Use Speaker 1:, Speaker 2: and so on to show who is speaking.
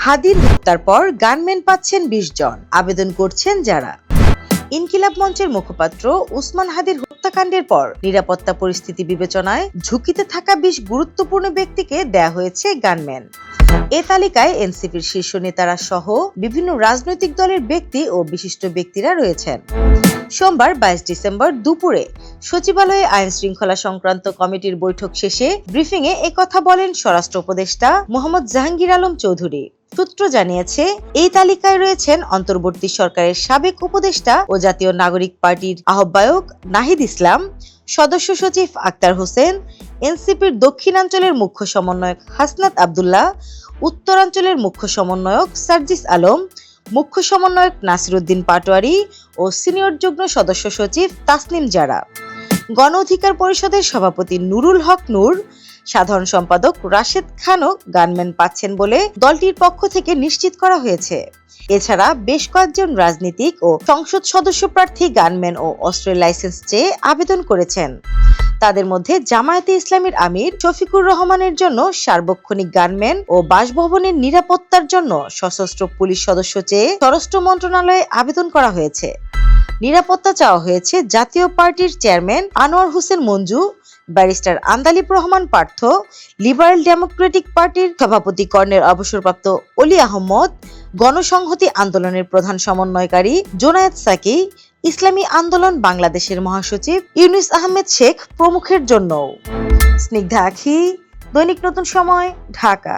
Speaker 1: হাদির হত্যার পর গানম্যান পাচ্ছেন ২০ জন, আবেদন করছেন যারা। ইনকিলাব মঞ্চের মুখপাত্র উসমান হাদির হত্যাকাণ্ডের পর নিরাপত্তা পরিস্থিতি বিবেচনায় ঝুঁকিতে থাকা ২০ গুরুত্বপূর্ণ ব্যক্তিকে দেয়া হয়েছে গানম্যান। এ তালিকায় এনসিপির শীর্ষ নেতারা সহ বিভিন্ন রাজনৈতিক দলের ব্যক্তি ও বিশিষ্ট ব্যক্তিরা রয়েছেন। সোমবার ২২ ডিসেম্বর দুপুরে সচিবালয়ে আইন শৃঙ্খলা সংক্রান্ত কমিটির বৈঠক শেষে ব্রিফিংয়ে একথা বলেন স্বরাষ্ট্র উপদেষ্টা মোহাম্মদ জাহাঙ্গীর আলম চৌধুরী। সূত্র জানিয়েছে, এই তালিকায় রয়েছেন অন্তর্বর্তী সরকারের সাবেক উপদেষ্টা ও জাতীয় নাগরিক পার্টির আহ্বায়ক নাহিদ ইসলাম, সদস্য সচিব আক্তার হোসেন, এনসিপির দক্ষিণাঞ্চলের মুখ্য সমন্বয়ক হাসনাত আব্দুল্লাহ, উত্তরাঞ্চলের মুখ্য সমন্বয়ক সার্জিস আলম, মুখ্য সমন্বয়ক নাসির উদ্দিন পাটোয়ারি ও সিনিয়র যুগ্ম সদস্য সচিব তাসনিম জারা। গণ অধিকার পরিষদের সভাপতি নুরুল হক নূর, সাধারণ সম্পাদক রাশেদ খানও গানম্যান পাচ্ছেন বলে দলটির পক্ষ থেকে নিশ্চিত করা হয়েছে। এছাড়া বেশ কয়েকজন রাজনীতিক ও সংসদ সদস্য প্রার্থী গানম্যান ও অস্ত্রের লাইসেন্স চেয়ে আবেদন করেছেন। তাদের মধ্যে জামায়াতে ইসলামীর আমির শফিকুর রহমানের জন্য সার্বক্ষণিক গানম্যান ও বাসভবনের নিরাপত্তার জন্য সশস্ত্র পুলিশ সদস্য চেয়ে স্বরাষ্ট্র মন্ত্রণালয়ে আবেদন করা হয়েছে। নিরাপত্তা চাওয়া হয়েছে জাতীয় পার্টির chairman Anwar Hossain Manju, barrister Andalib Rahman Partha, liberal Democratic পার্টির সভাপতি কর্নেল অবসরপ্রাপ্ত অলি আহমদ, গণসংহতি আন্দোলনের প্রধান সমন্বয়কারী জোনায়েদ সাকি, ইসলামী আন্দোলন বাংলাদেশের মহাসচিব ইউনুস আহমেদ শেখ প্রমুখের জন্যও। স্নিগ্ধা আখি, দৈনিক নতুন সময়, ঢাকা।